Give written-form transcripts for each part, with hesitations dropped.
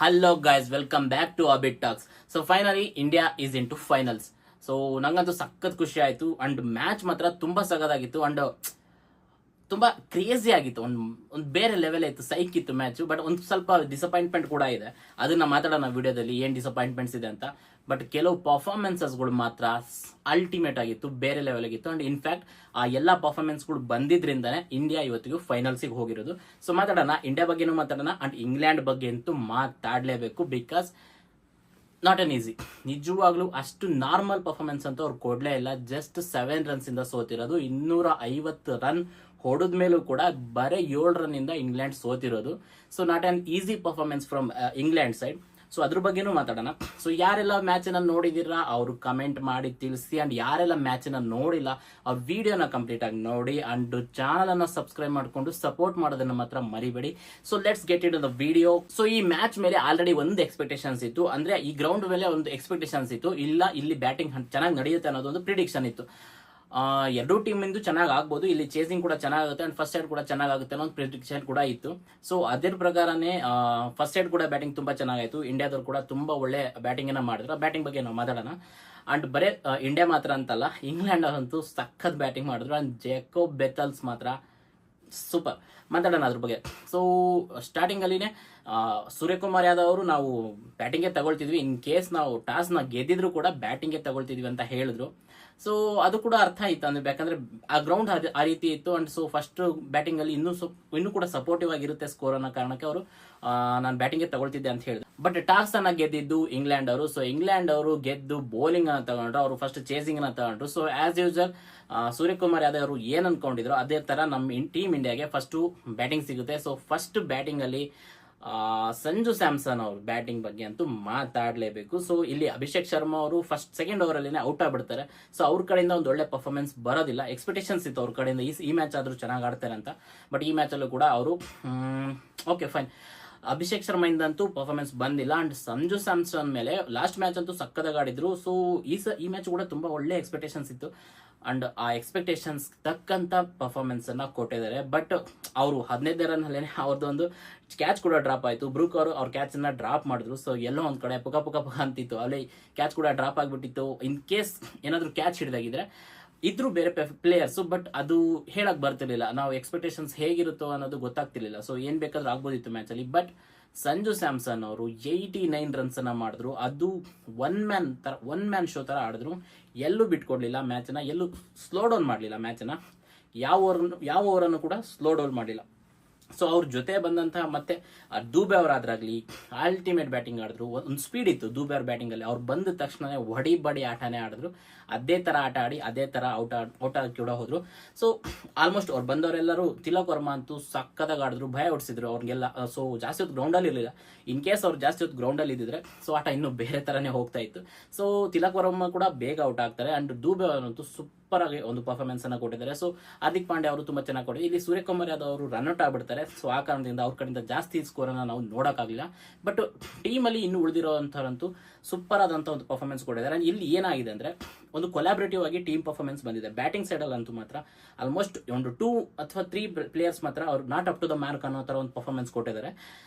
Hello guys, welcome back to a bit talks. So finally India is into finals. So ನಂಗಂತೂ ಸಖತ್ ಖುಷಿ ಆಯ್ತು. And match ಮಾತ್ರ ತುಂಬಾ ಸಗದಾಗಿತ್ತು ಅಂಡ್ ತುಂಬಾ ಕ್ರೇಜಿ ಆಗಿತ್ತು. ಒಂದು ಬೇರೆ ಲೆವೆಲ್ ಇತ್ತು, ಸೈಕ್ ಇತ್ತು ಮ್ಯಾಚ್. ಬಟ್ ಒಂದು ಸ್ವಲ್ಪ ಡಿಸಪಾಯಿಂಟ್ಮೆಂಟ್ ಕೂಡ ಇದೆ, ಅದನ್ನ ಮಾತಾಡೋಣ ವಿಡಿಯೋದಲ್ಲಿ ಏನ್ ಡಿಸಪಾಯಿಂಟ್ಮೆಂಟ್ಸ್ ಇದೆ ಅಂತ. ಬಟ್ ಕೆಲವು ಪರ್ಫಾರ್ಮೆನ್ಸಸ್ಗಳು ಮಾತ್ರ ಅಲ್ಟಿಮೇಟ್ ಆಗಿತ್ತು, ಬೇರೆ ಲೆವೆಲ್ ಆಗಿತ್ತು. ಅಂಡ್ ಇನ್ಫ್ಯಾಕ್ಟ್ ಆ ಎಲ್ಲಾ ಪರ್ಫಾರ್ಮೆನ್ಸ್ಗಳು ಬಂದಿದ್ರಿಂದಾನೆ ಇಂಡಿಯಾ ಇವತ್ತಿಗೂ ಫೈನಲ್ಸ್ಗೆ ಹೋಗಿರೋದು. ಸೊ ಮಾತಾಡೋಣ, ಇಂಡಿಯಾ ಬಗ್ಗೆನೂ ಮಾತಾಡೋಣ ಅಂಡ್ ಇಂಗ್ಲೆಂಡ್ ಬಗ್ಗೆ ಅಂತೂ ಮಾತಾಡಲೇಬೇಕು. Because not an easy. ನಿಜವಾಗ್ಲೂ ಅಷ್ಟು ನಾರ್ಮಲ್ ಪರ್ಫಾರ್ಮೆನ್ಸ್ ಅಂತ ಅವ್ರು ಕೊಡ್ಲೇ ಇಲ್ಲ. ಜಸ್ಟ್ 7 ರನ್ಸ್ ಇಂದ ಸೋತಿರೋದು. 250 ರನ್ ಹೊಡೆದ ಮೇಲೂ ಕೂಡ ಬರೀ 7 ರನ್ ಇಂದ ಇಂಗ್ಲೆಂಡ್ ಸೋತಿರೋದು. So not an easy performance from England side. So ಅದ್ರ ಬಗ್ಗೆನೂ ಮಾತಾಡೋಣ. ಸೊ ಯಾರೆಲ್ಲ ಮ್ಯಾಚ್ ಅನ್ನ ನೋಡಿದಿರಾ ಅವರು ಕಮೆಂಟ್ ಮಾಡಿ ತಿಳಿಸಿ. ಅಂಡ್ ಯಾರೆಲ್ಲ ಮ್ಯಾಚ್ ಅನ್ನ ನೋಡಿಲ್ಲ ಅವ್ರ ವಿಡಿಯೋನ ಕಂಪ್ಲೀಟ್ ಆಗಿ ನೋಡಿ ಅಂಡ್ ಚಾನಲ್ ಅನ್ನ ಸಬ್ಸ್ಕ್ರೈಬ್ ಮಾಡ್ಕೊಂಡು ಸಪೋರ್ಟ್ ಮಾಡೋದನ್ನ ಮಾತ್ರ ಮರಿಬೇಡಿ. So let's get it the video. So ಈ ಮ್ಯಾಚ್ ಮೇಲೆ ಆಲ್ರೆಡಿ ಒಂದು ಎಕ್ಸ್ಪೆಕ್ಟೇಷನ್ಸ್ ಇತ್ತು, ಅಂದ್ರೆ ಈ ಗ್ರೌಂಡ್ ಮೇಲೆ ಒಂದು ಎಕ್ಸ್ಪೆಕ್ಟೇಷನ್ಸ್ ಇತ್ತು. ಇಲ್ಲಿ ಬ್ಯಾಟಿಂಗ್ ಚೆನ್ನಾಗಿ ನಡೆಯುತ್ತೆ ಅನ್ನೋದು ಒಂದು ಪ್ರಿಡಿಕ್ಷನ್ ಇತ್ತು. ಎರಡೂ ಟೀಮ್ ಇಂದು ಚೆನ್ನಾಗಿ ಆಗ್ಬೋದು, ಇಲ್ಲಿ ಚೇಸಿಂಗ್ ಕೂಡ ಚೆನ್ನಾಗುತ್ತೆ ಅಂಡ್ ಫಸ್ಟ್ ಸೈಡ್ ಕೂಡ ಚೆನ್ನಾಗುತ್ತೆ ಅನ್ನೋ ಒಂದು ಪ್ರಿಡಿಕ್ಷನ್ ಕೂಡ ಇತ್ತು. ಸೊ ಅದ್ರ ಪ್ರಕಾರನೇ ಫಸ್ಟ್ ಸೈಡ್ ಕೂಡ ಬ್ಯಾಟಿಂಗ್ ತುಂಬಾ ಚೆನ್ನಾಗಾಯ್ತು. ಇಂಡಿಯಾದವ್ರು ಕೂಡ ತುಂಬಾ ಒಳ್ಳೆ ಬ್ಯಾಟಿಂಗ್ ಅನ್ನ ಮಾಡಿದ್ರು. ಬ್ಯಾಟಿಂಗ್ ಬಗ್ಗೆ ನಾವು ಮಾತಾಡೋಣ. ಅಂಡ್ ಬರೇ ಇಂಡಿಯಾ ಮಾತ್ರ ಅಂತಲ್ಲ, ಇಂಗ್ಲೆಂಡ್ ಅಂತೂ ಸಖತ್ ಬ್ಯಾಟಿಂಗ್ ಮಾಡಿದ್ರು. ಅಂಡ್ ಜೇಕೋಬ್ ಬೆಥಲ್ಸ್ ಮಾತ್ರ ಸೂಪರ್. ಮಾತಾಡೋಣ ಅದ್ರ ಬಗ್ಗೆ. ಸೊ ಸ್ಟಾರ್ಟಿಂಗ್ ಅಲ್ಲಿನೇ ಸೂರ್ಯಕುಮಾರ್ ಯಾದವ್ ಅವರು ನಾವು ಬ್ಯಾಟಿಂಗ್ಗೆ ತಗೊಳ್ತಿದ್ವಿ, ಇನ್ ಕೇಸ್ ನಾವು ಟಾಸ್ ನ ಗೆದ್ದಿದ್ರು ಕೂಡ ಬ್ಯಾಟಿಂಗ್ಗೆ ತಗೊಳ್ತಿದ್ವಿ ಅಂತ ಹೇಳಿದ್ರು. ಸೊ ಅದು ಕೂಡ ಅರ್ಥ ಆಯ್ತು, ಅಂದ್ರೆ ಯಾಕಂದ್ರೆ ಆ ಗ್ರೌಂಡ್ ಆ ರೀತಿ ಇತ್ತು. ಅಂಡ್ ಸೊ ಫಸ್ಟ್ ಬ್ಯಾಟಿಂಗ್ ಅಲ್ಲಿ ಇನ್ನೂ ಕೂಡ ಸಪೋರ್ಟಿವ್ ಆಗಿರುತ್ತೆ ಸ್ಕೋರ್ ಅನ್ನೋ ಕಾರಣಕ್ಕೆ ಅವರು ನಾನು ಬ್ಯಾಟಿಂಗ್ಗೆ ತಗೊಳ್ತಿದ್ದೆ ಅಂತ ಹೇಳಿದ್ರು. ಬಟ್ ಟಾಸ್ ಅನ್ನ ಗೆದ್ದಿದ್ದು ಇಂಗ್ಲೆಂಡ್ ಅವರು. ಸೊ ಇಂಗ್ಲೆಂಡ್ ಅವರು ಗೆದ್ದು ಬೌಲಿಂಗ್ ಅನ್ನ ತಗೊಂಡ್ರು, ಅವರು ಫಸ್ಟ್ ಚೇಸಿಂಗ್ ಅನ್ನ ತಗೊಂಡ್ರು. So as usual Suryakumar Yadav ಅವರು ಏನ್ ಅನ್ಕೊಂಡಿದ್ರು ಅದೇ ತರ ನಮ್ಮ ಟೀಮ್ ಇಂಡಿಯಾಗೆ ಫಸ್ಟ್ ಬ್ಯಾಟಿಂಗ್ ಸಿಗುತ್ತೆ. ಸೊ ಫಸ್ಟ್ ಬ್ಯಾಟಿಂಗ್ ಅಲ್ಲಿ ಸಂಜು ಸ್ಯಾಮ್ಸನ್ ಅವ್ರ ಬ್ಯಾಟಿಂಗ್ ಬಗ್ಗೆ ಅಂತೂ ಮಾತಾಡಲೇಬೇಕು. ಸೊ ಇಲ್ಲಿ ಅಭಿಷೇಕ್ ಶರ್ಮಾ ಅವರು ಸೆಕೆಂಡ್ ಓವರ್ ಅಲ್ಲಿ ಔಟ್ ಆಗ್ಬಿಡ್ತಾರೆ. ಸೊ ಅವ್ರ ಕಡೆಯಿಂದ ಒಂದು ಒಳ್ಳೆ ಪರ್ಫಾರ್ಮೆನ್ಸ್ ಬರೋದಿಲ್ಲ. ಎಕ್ಸ್ಪೆಕ್ಟೇಷನ್ಸ್ ಇತ್ತು ಅವ್ರ ಕಡೆಯಿಂದ ಈ ಮ್ಯಾಚ್ ಆದ್ರೂ ಚೆನ್ನಾಗಿ ಆಡ್ತಾರೆ ಅಂತ. ಬಟ್ ಈ ಮ್ಯಾಚ್ ಅಲ್ಲೂ ಕೂಡ ಅವರು ಓಕೆ ಫೈನ್, ಅಭಿಷೇಕ್ ಶರ್ಮಾ ಇಂದಂತೂ ಪರ್ಫಾರ್ಮೆನ್ಸ್ ಬಂದಿಲ್ಲ. ಅಂಡ್ ಸಂಜು ಸ್ಯಾಮ್ಸನ್ ಮೇಲೆ ಲಾಸ್ಟ್ ಮ್ಯಾಚ್ ಅಂತೂ ಸಕ್ಕದಾಗಿ ಆಡಿದ್ರು. ಸೊ ಈ ಮ್ಯಾಚ್ ಕೂಡ ತುಂಬಾ ಒಳ್ಳೆ ಎಕ್ಸ್ಪೆಕ್ಟೇಷನ್ಸ್ ಇತ್ತು ಅಂಡ್ ಆ ಎಕ್ಸ್ಪೆಕ್ಟೇಷನ್ಸ್ ತಕ್ಕಂತ ಪರ್ಫಾರ್ಮೆನ್ಸ್ ಅನ್ನ ಕೊಟ್ಟಿದ್ದಾರೆ. ಬಟ್ ಅವರು 15 ರನ್ ಅಲ್ಲೇ ಅವ್ರದ್ದೊಂದು ಕ್ಯಾಚ್ ಕೂಡ ಡ್ರಾಪ್ ಆಯ್ತು. ಬ್ರೂಕ್ ಅವರು ಅವ್ರ ಕ್ಯಾಚ್ ಅನ್ನ ಡ್ರಾಪ್ ಮಾಡಿದ್ರು. ಸೊ ಎಲ್ಲೋ ಒಂದ್ ಕಡೆ ಪುಕ ಪುಕ ಪುಕ ಅಂತಿತ್ತು, ಅಲ್ಲಿ ಕ್ಯಾಚ್ ಕೂಡ ಡ್ರಾಪ್ ಆಗ್ಬಿಟ್ಟಿತ್ತು. ಇನ್ ಕೇಸ್ ಏನಾದ್ರು ಕ್ಯಾಚ್ ಹಿಡಿದಾಗಿದ್ರೆ ಇದ್ರು ಬೇರೆ ಪ್ಲೇಯರ್ಸ್, ಬಟ್ ಅದು ಹೇಳಕ್ ಬರ್ತಿರ್ಲಿಲ್ಲ. ನಾವು ಎಕ್ಸ್ಪೆಕ್ಟೇಷನ್ಸ್ ಹೇಗಿರುತ್ತೋ ಅನ್ನೋದು ಗೊತ್ತಾಗ್ತಿರ್ಲಿಲ್ಲ. ಸೊ ಏನ್ ಬೇಕಾದ್ರೂ ಆಗ್ಬೋದಿತ್ತು ಮ್ಯಾಚ್ ಅಲ್ಲಿ. ಬಟ್ ಸಂಜು ಸ್ಯಾಮ್ಸನ್ ಅವರು 89 ರನ್ಸ್ ಅನ್ನ ಮಾಡಿದ್ರು. ಅದು ಒನ್ ಮ್ಯಾನ್ ಶೋ ತರ ಆಡಿದ್ರು. ಎಲ್ಲೂ ಬಿಟ್ಕೊಡ್ಲಿಲ್ಲ ಮ್ಯಾಚ್ ನ, ಎಲ್ಲೂ ಸ್ಲೋ ಡೌನ್ ಮಾಡಲಿಲ್ಲ ಮ್ಯಾಚ್ ನ. ಯಾವ ಓವರನ್ನು ಕೂಡ ಸ್ಲೋ ಡೌನ್ ಮಾಡಲಿಲ್ಲ. ಸೊ ಅವ್ರ ಜೊತೆ ಬಂದಂತಹ ಮತ್ತೆ ದೂಬೆ ಅವರಾದ್ರಾಗ್ಲಿ ಅಲ್ಟಿಮೇಟ್ ಬ್ಯಾಟಿಂಗ್ ಆಡಿದ್ರು. ಒಂದು ಸ್ಪೀಡ್ ಇತ್ತು ದೂಬೆ ಅವ್ರ ಬ್ಯಾಟಿಂಗ್ ಅಲ್ಲಿ. ಅವ್ರು ಬಂದ ತಕ್ಷಣ ಹೊಡಿ ಬಡಿ ಆಟನೇ ಆಡಿದ್ರು. ಅದೇ ತರ ಆಟ ಆಡಿ ಅದೇ ತರ ಔಟ್ ಆಗಿ ಕೂಡ ಹೋದ್ರು. ಸೊ ಆಲ್ಮೋಸ್ಟ್ ಅವ್ರು ಬಂದವರೆಲ್ಲರೂ, ತಿಲಕ್ ವರ್ಮಾ ಅಂತೂ ಸಕ್ಕದಾಗ ಆಡಿದ್ರು, ಭಯ ಹೊಡ್ಸಿದ್ರು ಅವ್ರಿಗೆಲ್ಲ. ಸೊ ಜಾಸ್ತಿ ಹೊತ್ತು ಗ್ರೌಂಡ್ ಅಲ್ಲಿ ಇರಲಿಲ್ಲ. ಇನ್ ಕೇಸ್ ಅವ್ರು ಜಾಸ್ತಿ ಹೊತ್ತು ಗ್ರೌಂಡ್ ಅಲ್ಲಿ ಇದ್ದಿದ್ರೆ ಸೊ ಆಟ ಇನ್ನೂ ಬೇರೆ ತರನೇ ಹೋಗ್ತಾ ಇತ್ತು. ಸೊ ತಿಲಕ್ ವರ್ಮಾ ಕೂಡ ಬೇಗ ಔಟ್ ಆಗ್ತಾರೆ. ಅಂಡ್ ದೂಬೆ ಅವರಂತೂ ಸೂಪರ್ ಆಗಿ ಒಂದು ಪರ್ಫಾರ್ಮೆನ್ಸ್ ಅನ್ನ ಕೊಟ್ಟಿದ್ದಾರೆ. ಸೊ ಹಾರ್ದಿಕ್ ಪಾಂಡ್ಯ ಅವರು ತುಂಬಾ ಚೆನ್ನಾಗಿ ಕೊಟ್ಟಿದ್ದಾರೆ. ಇಲ್ಲಿ ಸೂರ್ಯಕುಮಾರ್ ಯಾದವ್ ಅವರು ರನ್ ಔಟ್ ಆಗ್ಬಿಡ್ತಾರೆ. ಸೊ ಆ ಕಾರಣದಿಂದ ಅವ್ರ ಕಡೆಯಿಂದ ಜಾಸ್ತಿ ಸ್ಕೋರ್ ಅನ್ನ ನಾವು ನೋಡಕ್ಕಾಗಲಿಲ್ಲ. ಬಟ್ ಟೀಮ್ ಅಲ್ಲಿ ಇನ್ನು ಉಳಿದಿರೋಂಥವ್ರಂತೂ ಸೂಪರ್ ಆದಂತಹ ಒಂದು ಪರ್ಫಾರ್ಮೆನ್ಸ್ ಕೊಟ್ಟಿದ್ದಾರೆ. ಇಲ್ಲಿ ಏನಾಗಿದೆ ಅಂದ್ರೆ ಒಂದು ಕೊಲಾಬ್ರೇಟಿವ್ ಆಗಿ ಟೀಮ್ ಪರ್ಫಾರ್ಮೆನ್ಸ್ ಬಂದಿದೆ. ಬ್ಯಾಟಿಂಗ್ ಸೈಡ್ ಅಲ್ಲಿ ಅಂತೂ ಮಾತ್ರ ಆಲ್ಮೋಸ್ಟ್ ಒಂದು 2 ಅಥವಾ 3 ಪ್ಲೇಯರ್ಸ್ ಮಾತ್ರ ಅವ್ರು not up to the mark ಅನ್ನೋ ತರ ಒಂದು ಪರ್ಫಾರ್ಮೆನ್ಸ್ ಕೊಟ್ಟಿದ್ದಾರೆ.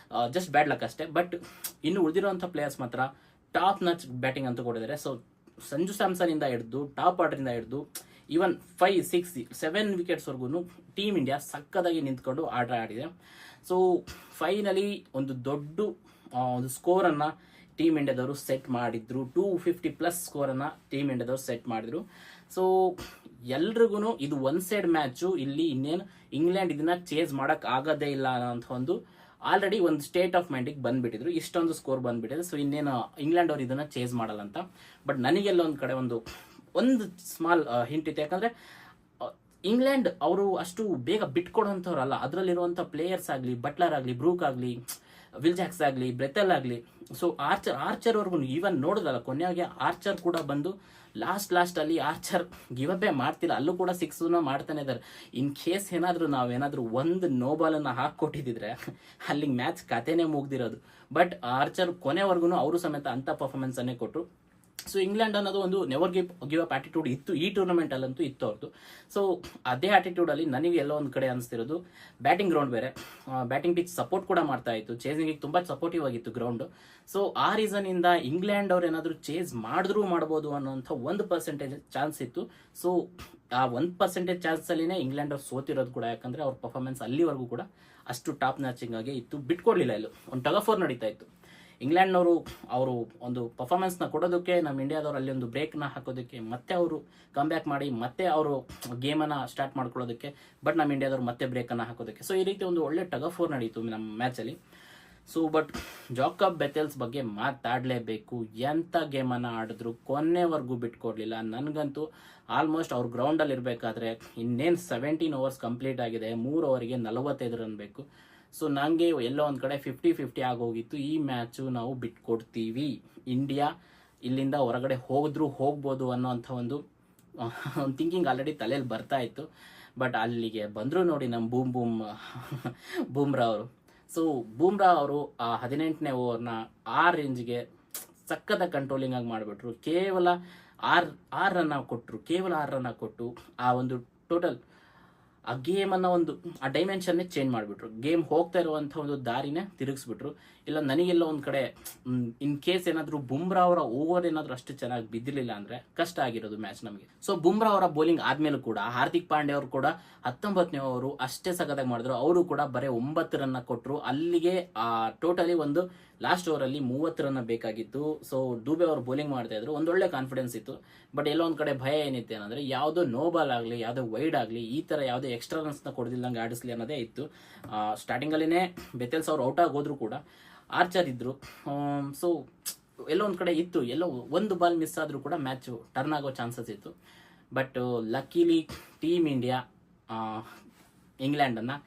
ಜಸ್ಟ್ ಬ್ಯಾಡ್ ಲಕ್ ಅಷ್ಟೇ. ಬಟ್ ಇನ್ನು ಉಳಿದಿರುವಂತಹ ಪ್ಲೇಯರ್ಸ್ ಮಾತ್ರ ಟಾಪ್ ನಚ್ ಬ್ಯಾಟಿಂಗ್ ಅಂತ ಕೊಟ್ಟಿದ್ದಾರೆ. ಸೊ ಸಂಜು ಸ್ಯಾಮ್ಸನ್ ಇಂದ ಹಿಡಿದು ಟಾಪ್ ಆರ್ಡರ್ ಇಂದ ಹಿಡಿದು ಈವನ್ 5, 6, 7 ವಿಕೆಟ್ಸ್ ವರ್ಗು ಟೀಮ್ ಇಂಡಿಯಾ ಸಕ್ಕದಾಗಿ ನಿಂತ್ಕೊಂಡು ಆಟ ಆಡಿದೆ. ಸೊ ಫೈನಲಿ ಒಂದು ದೊಡ್ಡ ಒಂದು ಸ್ಕೋರ್ ಅನ್ನ ಟೀಮ್ ಇಂಡಿಯಾದವರು ಸೆಟ್ ಮಾಡಿದ್ರು. 250+ ಸ್ಕೋರ್ ಅನ್ನ ಟೀಮ್ ಇಂಡಿಯಾದವರು ಸೆಟ್ ಮಾಡಿದ್ರು. ಸೊ ಎಲ್ರಿಗೂ ಇದು ಒನ್ ಸೈಡ್ ಮ್ಯಾಚು. ಇಲ್ಲಿ ಇನ್ನೇನು ಇಂಗ್ಲೆಂಡ್ ಇದನ್ನ ಚೇಸ್ ಮಾಡಕ್ ಆಗೋದೇ ಇಲ್ಲ ಅನ್ನೋ ಒಂದು ಆಲ್ರೆಡಿ ಒಂದು ಸ್ಟೇಟ್ ಆಫ್ ಮೈಂಡ್ ಬಂದ್ಬಿಟ್ಟಿದ್ರು. ಇಷ್ಟೊಂದು ಸ್ಕೋರ್ ಬಂದ್ಬಿಟ್ಟಿದೆ. ಸೊ ಇನ್ನೇನು ಇಂಗ್ಲೆಂಡ್ ಅವ್ರು ಇದನ್ನ ಚೇಸ್ ಮಾಡಲ್ಲ ಅಂತ. ಬಟ್ ನನಗೆಲ್ಲ ಒಂದ್ ಕಡೆ ಒಂದು ಸ್ಮಾಲ್ ಹಿಂಟ್ ಇತ್ತು. ಯಾಕಂದ್ರೆ ಇಂಗ್ಲೆಂಡ್ ಅವರು ಅಷ್ಟು ಬೇಗ ಬಿಟ್ಕೊಡುವಂಥವ್ರಲ್ಲ. ಅದರಲ್ಲಿರುವಂಥ ಪ್ಲೇಯರ್ಸ್ ಆಗಲಿ, ಬಟ್ಲರ್ ಆಗಲಿ, ಬ್ರೂಕ್ ಆಗಲಿ, ವಿಲ್ ಜಾಕ್ಸ್ ಆಗಲಿ, ಬ್ರೆಥೆಲ್ ಆಗಲಿ, ಸೊ ಆರ್ಚರ್ ವರ್ಗು ಈವನ್ ನೋಡಿದ್ರಲ್ಲ ಕೊನೆಯಾಗಿ ಆರ್ಚರ್ ಕೂಡ ಬಂದು ಲಾಸ್ಟ್ ಅಲ್ಲಿ ಆರ್ಚರ್ ಗಿವ್ ಅಪ್ ಮಾಡ್ತಿಲ್ಲ. ಅಲ್ಲೂ ಕೂಡ 6 ಮಾಡ್ತಾನೆ ಇದ್ದಾರೆ. ಇನ್ ಕೇಸ್ ನಾವೇನಾದ್ರೂ ಒಂದು ನೋ ಬಾಲ್ ಅನ್ನ ಹಾಕೊಟ್ಟಿದ್ರೆ ಅಲ್ಲಿ ಮ್ಯಾಚ್ ಕತೆನೇ ಮುಗ್ದಿರೋದು. ಬಟ್ ಆರ್ಚರ್ ಕೊನೆವರೆಗೂ ಅವರು ಸಮೇತ ಅಂತ ಪರ್ಫಾರ್ಮೆನ್ಸ್ ಅನ್ನೇ ಕೊಟ್ಟರು. ಸೊ ಇಂಗ್ಲೆಂಡ್ ಅನ್ನೋದು ಒಂದು ನೆವರ್ ಗಿವ್ ಅಪ್ ಆಟಿಟ್ಯೂಡ್ ಇತ್ತು ಈ ಟೂರ್ನಮೆಂಟ್ ಅಲ್ಲಂತೂ ಇತ್ತು ಅವ್ರದ್ದು. ಸೊ ಅದೇ ಆಟಿಟ್ಯೂಡ್ ಅಲ್ಲಿ ನನಗೆ ಎಲ್ಲೋ ಒಂದು ಕಡೆ ಅನಿಸ್ತಿರೋದು ಬ್ಯಾಟಿಂಗ್ ಗ್ರೌಂಡ್ ಬೇರೆ, ಬ್ಯಾಟಿಂಗ್ ಪಿಚ್ ಸಪೋರ್ಟ್ ಕೂಡ ಮಾಡ್ತಾ ಇತ್ತು, ಚೇಸಿಂಗ್ ತುಂಬಾ ಸಪೋರ್ಟಿವ್ ಆಗಿತ್ತು ಗ್ರೌಂಡ್. ಸೊ ಆ ರೀಸನ್ ಇಂದ ಇಂಗ್ಲೆಂಡ್ ಅವ್ರು ಏನಾದ್ರು ಚೇಸ್ ಮಾಡಿದ್ರು ಮಾಡ್ಬೋದು ಅನ್ನೋಂಥ 1% ಚಾನ್ಸ್ ಇತ್ತು. ಸೊ ಆ 1% ಚಾನ್ಸ್ ಅಲ್ಲಿನೇ ಇಂಗ್ಲೆಂಡ್ ಅವ್ರು ಸೋತಿರೋದು ಕೂಡ, ಯಾಕಂದ್ರೆ ಅವ್ರ ಪರ್ಫಾರ್ಮೆನ್ಸ್ ಅಲ್ಲಿವರೆಗೂ ಕೂಡ ಅಷ್ಟು ಟಾಪ್ ನ್ಯಾಚಿಂಗ್ ಆಗಿ ಇತ್ತು, ಬಿಟ್ಕೊಡ್ಲಿಲ್ಲ. ಇಲ್ಲೂ ಒಂದು ಟಗ್ ಆಫ್ ವಾರ್ ನಡೀತಾ ಇತ್ತು. ಇಂಗ್ಲೆಂಡ್ನವರು ಅವರು ಒಂದು ಪರ್ಫಾರ್ಮೆನ್ಸ್ನ ಕೊಡೋದಕ್ಕೆ, ನಮ್ಮ ಇಂಡಿಯಾದವರು ಅಲ್ಲಿ ಒಂದು ಬ್ರೇಕ್ನ ಹಾಕೋದಕ್ಕೆ, ಮತ್ತೆ ಅವರು ಕಮ್ಬ್ಯಾಕ್ ಮಾಡಿ ಮತ್ತೆ ಅವರು ಗೇಮನ್ನು ಸ್ಟಾರ್ಟ್ ಮಾಡ್ಕೊಳ್ಳೋದಕ್ಕೆ, ಬಟ್ ನಮ್ಮ ಇಂಡಿಯಾದವರು ಮತ್ತೆ ಬ್ರೇಕನ್ನು ಹಾಕೋದಕ್ಕೆ. ಸೊ ಈ ರೀತಿ ಒಂದು ಒಳ್ಳೆ ಟಗ್ ಆಫ್ ವಾರ್ ನಡೀತು ನಮ್ಮ ಮ್ಯಾಚಲ್ಲಿ. ಸೊ ಬಟ್ ಜಾಕಬ್ ಬೆಥೆಲ್ಸ್ ಬಗ್ಗೆ ಮಾತಾಡಲೇಬೇಕು. ಎಂಥ ಗೇಮನ್ನು ಆಡಿದ್ರು, ಕೊನೆವರೆಗೂ ಬಿಟ್ಕೊಡ್ಲಿಲ್ಲ. ನನಗಂತೂ ಆಲ್ಮೋಸ್ಟ್ ಅವ್ರು ಗ್ರೌಂಡಲ್ಲಿ ಇರಬೇಕಾದ್ರೆ ಇನ್ನೇನು 17 ಓವರ್ಸ್ ಕಂಪ್ಲೀಟ್ ಆಗಿದೆ, 3 ಓವರಿಗೆ 45 ರನ್ ಬೇಕು. ಸೊ ನನಗೆ ಎಲ್ಲೋ ಒಂದು ಕಡೆ 50-50 ಆಗೋಗಿತ್ತು. ಈ ಮ್ಯಾಚು ನಾವು ಬಿಟ್ಕೊಡ್ತೀವಿ, ಇಂಡಿಯಾ ಇಲ್ಲಿಂದ ಹೊರಗಡೆ ಹೋಗ್ಬೋದು ಅನ್ನೋಂಥ ಒಂದು ಥಿಂಕಿಂಗ್ ಆಲ್ರೆಡಿ ತಲೆಯಲ್ಲಿ ಬರ್ತಾ ಇತ್ತು. ಬಟ್ ಅಲ್ಲಿಗೆ ಬಂದರು ನೋಡಿ ನಮ್ಮ ಬೂಮ್ರಾ ಅವರು. ಸೊ ಬೂಮ್ರಾ ಅವರು ಆ 18ನೇ ಓವರ್ನ 6 ರೇಂಜ್ಗೆ ಸಕ್ಕತ್ತ ಕಂಟ್ರೋಲಿಂಗ್ ಆಗಿ ಮಾಡಿಬಿಟ್ರು. ಕೇವಲ 6 ರನ್ನ ಕೊಟ್ಟು ಆ ಒಂದು ಟೋಟಲ್ ಆ ಗೇಮನ್ನು ಒಂದು ಆ ಡೈಮೆನ್ಷನ್ನೇ ಚೇಂಜ್ ಮಾಡಿಬಿಟ್ರು. ಗೇಮ್ ಹೋಗ್ತಾ ಇರುವಂಥ ಒಂದು ದಾರಿನೇ ತಿರುಗಿಸ್ಬಿಟ್ರು. ಇಲ್ಲ ನನಗೆಲ್ಲ ಒಂದು ಕಡೆ ಇನ್ ಕೇಸ್ ಏನಾದರೂ ಬುಮ್ರಾ ಅವರ ಓವರ್ ಏನಾದರೂ ಅಷ್ಟು ಚೆನ್ನಾಗಿ ಬಿದ್ದಿರಲಿಲ್ಲ ಅಂದರೆ ಕಷ್ಟ ಆಗಿರೋದು ಮ್ಯಾಚ್ ನಮಗೆ. ಸೊ ಬುಮ್ರಾ ಅವರ ಬೌಲಿಂಗ್ ಆದ್ಮೇಲೂ ಕೂಡ ಹಾರ್ದಿಕ್ ಪಾಂಡ್ಯ ಅವರು ಕೂಡ 19ನೇ ಓವರು ಅಷ್ಟೇ ಸಖತ್ತಾಗಿ ಮಾಡಿದ್ರು. ಅವರು ಕೂಡ ಬರೀ 9 ರನ್ನ ಕೊಟ್ಟರು. ಅಲ್ಲಿಗೆ ಟೋಟಲಿ ಒಂದು ಲಾಸ್ಟ್ ಓವರಲ್ಲಿ 30 ರನ್ ಬೇಕಾಗಿತ್ತು. ಸೊ ದುಬೆ ಅವರು ಬೌಲಿಂಗ್ ಮಾಡ್ತಾ ಇದ್ರು, ಒಂದೊಳ್ಳೆ ಕಾನ್ಫಿಡೆನ್ಸ್ ಇತ್ತು. ಬಟ್ ಎಲ್ಲೋ ಒಂದು ಕಡೆ ಭಯ ಏನಿತ್ತು ಏನಂದ್ರೆ ಯಾವುದೋ ನೋ ಬಾಲ್ ಆಗಲಿ, ಯಾವುದೋ ವೈಡ್ ಆಗಲಿ, ಈ ಥರ ಯಾವುದೋ ಎಕ್ಸ್ಟ್ರಾ ರನ್ಸ್ನ ಕೊಡದಿಲ್ಲಂಗೆ ಆಡಿಸ್ಲಿ ಅನ್ನೋದೇ ಇತ್ತು. ಸ್ಟಾರ್ಟಿಂಗಲ್ಲಿನೇ ಬೆಥೆಲ್ಸ್ ಅವ್ರು ಔಟ್ ಆಗೋದ್ರು ಕೂಡ ಆರ್ಚರ್ ಇದ್ರು. ಸೊ ಎಲ್ಲೋ ಒಂದು ಕಡೆ ಇತ್ತು, ಎಲ್ಲೋ ಒಂದು ಬಾಲ್ ಮಿಸ್ ಆದರೂ ಕೂಡ ಮ್ಯಾಚು ಟರ್ನ್ ಆಗೋ ಚಾನ್ಸಸ್ ಇತ್ತು. ಬಟ್ ಲಕ್ಕಿಲಿ ಟೀಮ್ ಇಂಡಿಯಾ ಇಂಗ್ಲೆಂಡನ್ನು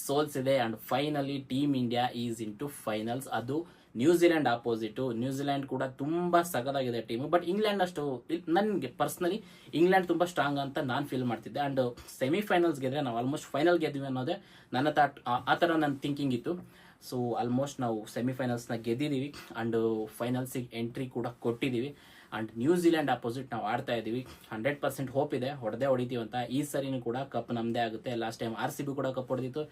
ಸೋಲ್ಸಿದೆ. And finally team India is into finals. ಅದು ನ್ಯೂಜಿಲೆಂಡ್ ಆಪೋಸಿಟು. ನ್ಯೂಜಿಲೆಂಡ್ ಕೂಡ ತುಂಬ ಸಗದಾಗಿದೆ ಟೀಮು. ಬಟ್ ಇಂಗ್ಲೆಂಡ್ ಅಷ್ಟು ನನಗೆ ಪರ್ಸ್ನಲಿ ಇಂಗ್ಲೆಂಡ್ ತುಂಬ ಸ್ಟ್ರಾಂಗ್ ಅಂತ ನಾನು ಫೀಲ್ ಮಾಡ್ತಿದ್ದೆ. ಆ್ಯಂಡ್ ಸೆಮಿಫೈನಲ್ಸ್ ಗೆದ್ರೆ ನಾವು ಆಲ್ಮೋಸ್ಟ್ ಫೈನಲ್ ಗೆದ್ವಿ ಅನ್ನೋದೇ ನನ್ನ ಆ ಥರ ನನ್ನ ಥಿಂಕಿಂಗ್ ಇತ್ತು. ಸೊ ಆಲ್ಮೋಸ್ಟ್ ನಾವು ಸೆಮಿಫೈನಲ್ಸ್ನ ಗೆದ್ದಿದ್ದೀವಿ ಆ್ಯಂಡ್ ಫೈನಲ್ಸಿಗೆ ಎಂಟ್ರಿ ಕೂಡ ಕೊಟ್ಟಿದ್ದೀವಿ. ಆ್ಯಂಡ್ ನ್ಯೂಜಿಲೆಂಡ್ ಅಪೋಸಿಟ್ ನಾವು ಆಡ್ತಾ ಇದ್ದೀವಿ. 100% ಹೋಪ್ ಇದೆ ಹೊಡಿತೀವಿ ಅಂತ. ಈ ಸರಿನೂ ಕೂಡ ಕಪ್ ನಮ್ಮದೇ ಆಗುತ್ತೆ. ಲಾಸ್ಟ್ ಟೈಮ್ RCB ಕೂಡ ಕಪ್ ಹೊಡೆದಿತ್ತು,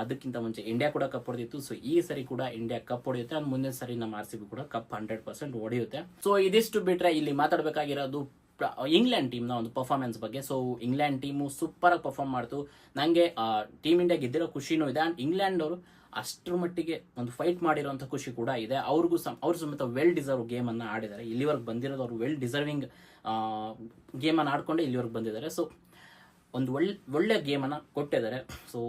ಅದಕ್ಕಿಂತ ಮುಂಚೆ ಇಂಡಿಯಾ ಕೂಡ ಕಪ್ ಹೊಡೆದಿತ್ತು. ಸೊ ಈ ಸರಿ ಕೂಡ ಇಂಡಿಯಾ ಕಪ್ ಹೊಡೆಯುತ್ತೆ, ಆ್ಯಂಡ್ ಮುಂದಿನ ಸರಿ ನಮ್ಮ RCB ಕೂಡ ಕಪ್ 100% ಹೊಡೆಯುತ್ತೆ. ಸೊ ಇದಿಷ್ಟು ಬಿಟ್ರೆ ಇಲ್ಲಿ ಮಾತಾಡಬೇಕಾಗಿರೋದು ಇಂಗ್ಲೆಂಡ್ ಟೀಮ್ನ ಒಂದು ಪರ್ಫಾರ್ಮೆನ್ಸ್ ಬಗ್ಗೆ. ಸೊ ಇಂಗ್ಲೆಂಡ್ ಟೀಮು ಸೂಪರ್ ಆಗಿ ಪರ್ಫಾರ್ಮ್ ಮಾಡ್ತು. ನನಗೆ ಟೀಮ್ ಇಂಡಿಯಾ ಗೆದ್ದಿರೋ ಖುಷಿನೂ ಇದೆ. ಆ್ಯಂಡ್ ಇಂಗ್ಲೆಂಡ್ ಅವರು ಅಷ್ಟರ ಮಟ್ಟಿಗೆ ಒಂದು ಫೈಟ್ ಮಾಡಿರೋಂಥ ಖುಷಿ ಕೂಡ ಇದೆ. ಅವ್ರು ಸಮೇತ ವೆಲ್ ಡಿಸರ್ವ್ ಗೇಮನ್ನು ಆಡಿದ್ದಾರೆ. ಇಲ್ಲಿವರೆಗೆ ಬಂದಿರೋದು ಅವರು ವೆಲ್ ಡಿಸರ್ವಿಂಗ್ ಗೇಮನ್ನು ಆಡ್ಕೊಂಡೆ ಇಲ್ಲಿವರೆಗೆ ಬಂದಿದ್ದಾರೆ. ಸೊ ಒಂದು ಒಳ್ಳೆ ಗೇಮನ್ನು ಕೊಟ್ಟಿದ್ದಾರೆ. ಸೊ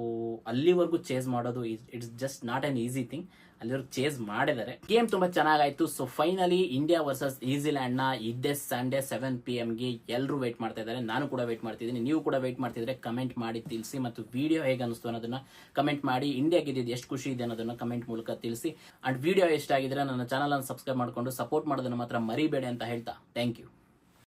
ಅಲ್ಲಿವರೆಗೂ ಚೇಸ್ ಮಾಡೋದು it's just not on easy thing. ಅಲ್ಲಿವರೆಗೂ ಚೇಸ್ ಮಾಡಿದ್ದಾರೆ. ಗೇಮ್ ತುಂಬ ಚೆನ್ನಾಗಾಯಿತು. ಸೊ ಫೈನಲಿ ಇಂಡಿಯಾ ವರ್ಸಸ್ ನ್ಯೂಜಿಲ್ಯಾಂಡ್ನ ಇದೇ ಸಂಡೇ 7 PM ಎಲ್ಲರೂ ವೆಯ್ಟ್ ಮಾಡ್ತಾ ಇದ್ದಾರೆ. ನಾನು ಕೂಡ ವೆಯ್ಟ್ ಮಾಡ್ತಿದ್ದೀನಿ. ನೀವು ಕೂಡ ವೆಯ್ಟ್ ಮಾಡ್ತಿದ್ರೆ ಕಮೆಂಟ್ ಮಾಡಿ ತಿಳಿಸಿ, ಮತ್ತು ವಿಡಿಯೋ ಹೇಗೆ ಅನಿಸ್ತು ಅನ್ನೋದನ್ನ ಕಮೆಂಟ್ ಮಾಡಿ. ಇಂಡಿಯಾ ಗೆದ್ದಿದ್ದು ಎಷ್ಟು ಖುಷಿ ಇದೆ ಅನ್ನೋದನ್ನ ಕಮೆಂಟ್ ಮೂಲಕ ತಿಳಿಸಿ. ಅಂಡ್ ವಿಡಿಯೋ ಇಷ್ಟ ಆಗಿದ್ರೆ ನನ್ನ ಚಾನಲ್ ಅನ್ನು ಸಬ್ಸ್ಕ್ರೈಬ್ ಮಾಡಿಕೊಂಡು ಸಪೋರ್ಟ್ ಮಾಡೋದನ್ನ ಮಾತ್ರ ಮರಿಬೇಡಿ ಅಂತ ಹೇಳ್ತಾ ಥ್ಯಾಂಕ್ ಯು.